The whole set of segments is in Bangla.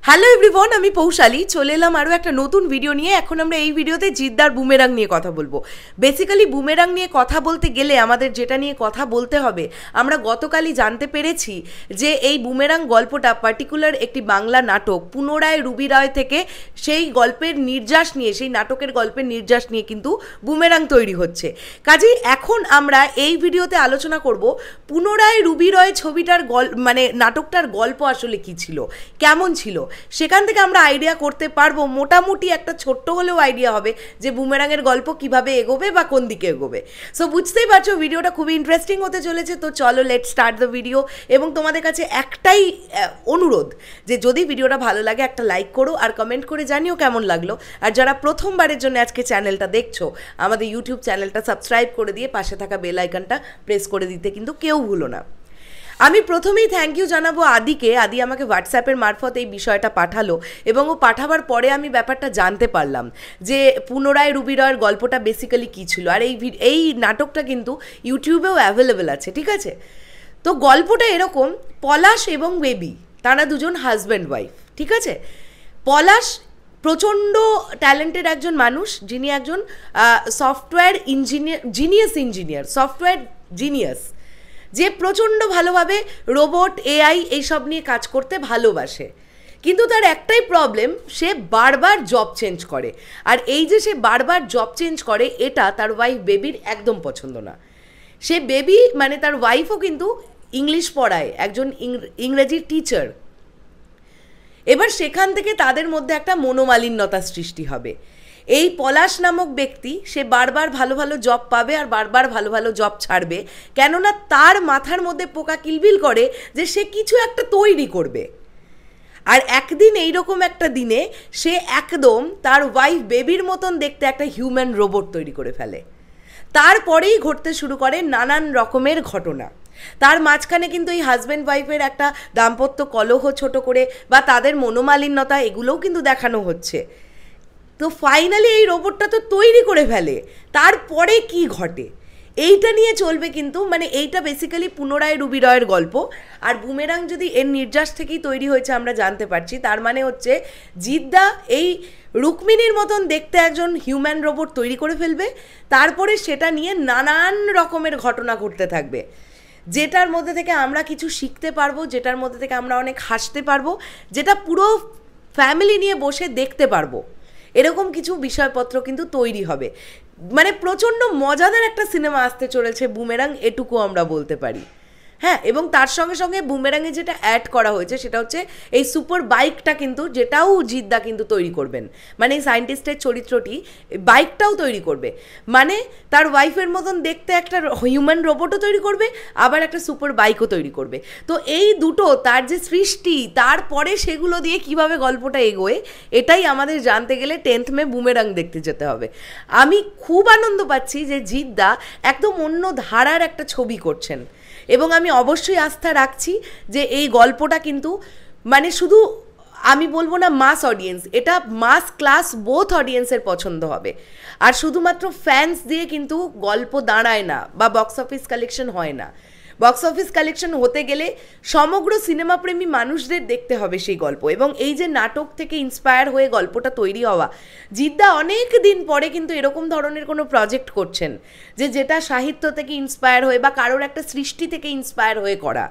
হ্যালো এভরিওয়ান, আমি পৌশালী চলে এলাম আরও একটা নতুন ভিডিও নিয়ে। এখন আমরা এই ভিডিওতে জিদ্দার বুমেরাং নিয়ে কথা বলবো। বেসিক্যালি বুমেরাং নিয়ে কথা বলতে গেলে আমাদের যেটা নিয়ে কথা বলতে হবে, আমরা গতকালই জানতে পেরেছি যে এই বুমেরাং গল্পটা পার্টিকুলার একটি বাংলা নাটক পুনরায় রুবি রায় থেকে সেই গল্পের নির্যাস নিয়ে, সেই নাটকের গল্পের নির্যাস নিয়ে কিন্তু বুমেরাং তৈরি হচ্ছে। কাজেই এখন আমরা এই ভিডিওতে আলোচনা করব পুনরায় রুবি রয় ছবিটার মানে নাটকটার গল্প আসলে কী ছিল, কেমন ছিল, সেখান থেকে আমরা আইডিয়া করতে পারবো। মোটামুটি একটা ছোট্ট হলেও আইডিয়া হবে যে বুমেরাংয়ের গল্প কিভাবে এগোবে বা কোন দিকে এগোবে। সো বুঝতেই পারছো ভিডিওটা খুবই ইন্টারেস্টিং হতে চলেছে। তো চলো লেট স্টার্ট দ্য ভিডিও। এবং তোমাদের কাছে একটাই অনুরোধ যে যদি ভিডিওটা ভালো লাগে একটা লাইক করো আর কমেন্ট করে জানিও কেমন লাগলো। আর যারা প্রথমবারের জন্য আজকে চ্যানেলটা দেখছো, আমাদের ইউটিউব চ্যানেলটা সাবস্ক্রাইব করে দিয়ে পাশে থাকা বেল আইকনটা প্রেস করে দিতে কিন্তু কেউ ভুলো না। আমি প্রথমেই থ্যাংক ইউ জানাবো আদিকে। আদি আমাকে হোয়াটসঅ্যাপের মারফত এই বিষয়টা পাঠালো এবং ও পাঠাবার পরে আমি ব্যাপারটা জানতে পারলাম যে পুনরায় রুবি রয়ের গল্পটা বেসিক্যালি কী ছিল। আর এই নাটকটা কিন্তু ইউটিউবেও অ্যাভেলেবেল আছে, ঠিক আছে? তো গল্পটা এরকম, পলাশ এবং বেবি তারা দুজন হাজব্যান্ড ওয়াইফ, ঠিক আছে? পলাশ প্রচণ্ড ট্যালেন্টেড একজন মানুষ, যিনি একজন সফটওয়্যার ইঞ্জিনিয়ার, সফটওয়্যার জিনিয়াস, যে প্রচণ্ড ভালোভাবে রোবট, এআই এইসব নিয়ে কাজ করতে ভালোবাসে। কিন্তু তার একটাই প্রবলেম, সে বারবার জব চেঞ্জ করে। আর এই যে সে বারবার জব চেঞ্জ করে, এটা তার ওয়াইফ বেবির একদম পছন্দ না। সে বেবি মানে তার ওয়াইফও কিন্তু ইংলিশ পড়ায়, একজন ইংরেজির টিচার। এবার সেখান থেকে তাদের মধ্যে একটা মনোমালিন্যতার সৃষ্টি হবে। এই পলাশ নামক ব্যক্তি সে বারবার ভালো ভালো জব পাবে আর বারবার ভালো ভালো জব ছাড়বে, কেননা তার মাথার মধ্যে পোকা কিলবিল করে যে সে কিছু একটা তৈরি করবে। আর একদিন এইরকম একটা দিনে সে একদম তার ওয়াইফ বেবির মতন দেখতে একটা হিউম্যান রোবট তৈরি করে ফেলে। তারপরেই ঘটতে শুরু করে নানান রকমের ঘটনা। তার মাঝখানে কিন্তু এই হাজব্যান্ড ওয়াইফের একটা দাম্পত্য কলহ ছোট করে বা তাদের মনোমালিন্যতা, এগুলোও কিন্তু দেখানো হচ্ছে। তো ফাইনালি এই রোবটটা তো তৈরি করে ফেলে, তারপরে কি ঘটে এইটা নিয়ে চলবে কিন্তু। মানে এইটা বেসিক্যালি পুনরায় রুবি রয়ের গল্প। আর বুমেরাং যদি এর নির্যাস থেকেই তৈরি হয়েছে আমরা জানতে পারছি, তার মানে হচ্ছে জিদ্দা এই রুক্মিণীর মতন দেখতে একজন হিউম্যান রোবট তৈরি করে ফেলবে, তারপরে সেটা নিয়ে নানান রকমের ঘটনা ঘটতে থাকবে, যেটার মধ্যে থেকে আমরা কিছু শিখতে পারবো, যেটার মধ্যে থেকে আমরা অনেক হাসতে পারবো, যেটা পুরো ফ্যামিলি নিয়ে বসে দেখতে পারবো। এরকম কিছু বিষয়পত্র কিন্তু তৈরি হবে। মানে প্রচণ্ড মজাদার একটা সিনেমা আসতে চলেছে বুমেরাং, এটুকু আমরা বলতে পারি। হ্যাঁ, এবং তার সঙ্গে সঙ্গে বুমেরাঙে যেটা অ্যাড করা হয়েছে সেটা হচ্ছে এই সুপার বাইকটা কিন্তু, যেটাও জিদ্দা কিন্তু তৈরি করবেন। মানে এই সায়েন্টিস্টের চরিত্রটি বাইকটাও তৈরি করবে, মানে তার ওয়াইফের মতন দেখতে একটা হিউম্যান রোবটও তৈরি করবে, আবার একটা সুপার বাইকও তৈরি করবে। তো এই দুটো তার যে সৃষ্টি, তারপরে সেগুলো দিয়ে কিভাবে গল্পটা এগোয়, এটাই আমাদের জানতে গেলে 10th মে বুমেরাং দেখতে যেতে হবে। আমি খুব আনন্দ পাচ্ছি যে জিদ্দা একদম অন্য ধারার একটা ছবি করছেন এবং আমি অবশ্যই আস্থা রাখছি যে এই গল্পটা কিন্তু মানে শুধু আমি বলবো না মাস অডিয়েন্স, এটা মাস ক্লাস বোথ অডিয়েন্সের পছন্দ হবে। আর শুধুমাত্র ফ্যান্স দিয়ে কিন্তু গল্প দাঁড়ায় না বা বক্স অফিস কালেকশন হয় না। বক্স অফিস কালেকশন হতে গেলে সমগ্র সিনেমাপ্রেমী মানুষদের দেখতে হবে সেই গল্প। এবং এই যে নাটক থেকে ইন্সপায়ার হয়ে গল্পটা তৈরি হওয়া, জিদ্দা অনেক দিন পরে কিন্তু এরকম ধরনের কোনো প্রজেক্ট করছেন যেটা সাহিত্য থেকে ইন্সপায়ার হয়ে বা কারোর একটা সৃষ্টি থেকে ইন্সপায়ার হয়ে করা।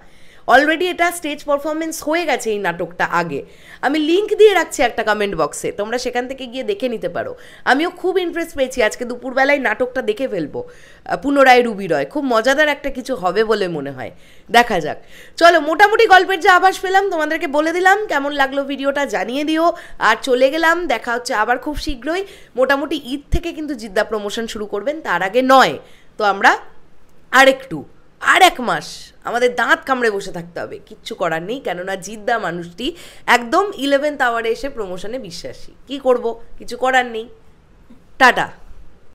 অলরেডি এটা স্টেজ পারফরমেন্স হয়ে গেছে এই নাটকটা আগে। আমি লিঙ্ক দিয়ে রাখছি একটা কমেন্ট বক্সে, তোমরা সেখান থেকে গিয়ে দেখে নিতে পারো। আমিও খুব ইন্টারেস্ট পেয়েছি, আজকে দুপুরবেলায় নাটকটা দেখে ফেলবো। পুনরায় রুবি রয় খুব মজাদার একটা কিছু হবে বলে মনে হয়, দেখা যাক। চলো, মোটামুটি গল্পের যে আভাস পেলাম তোমাদেরকে বলে দিলাম। কেমন লাগলো ভিডিওটা জানিয়ে দিও। আর চলে গেলাম, দেখা হচ্ছে আবার খুব শীঘ্রই। মোটামুটি ঈদ থেকে কিন্তু জিদ্দা প্রমোশন শুরু করবেন, তার আগে নয়। তো আমরা আর 1 মাস আমাদের দাঁত কামড়ে বসে থাকতে হবে, কিচ্ছু করার নেই। কেননা জিদ্দা মানুষটি একদম 11th আওয়ারে এসে প্রমোশনে বিশ্বাসী। কি করব, কিছু করার নেই। টাটা।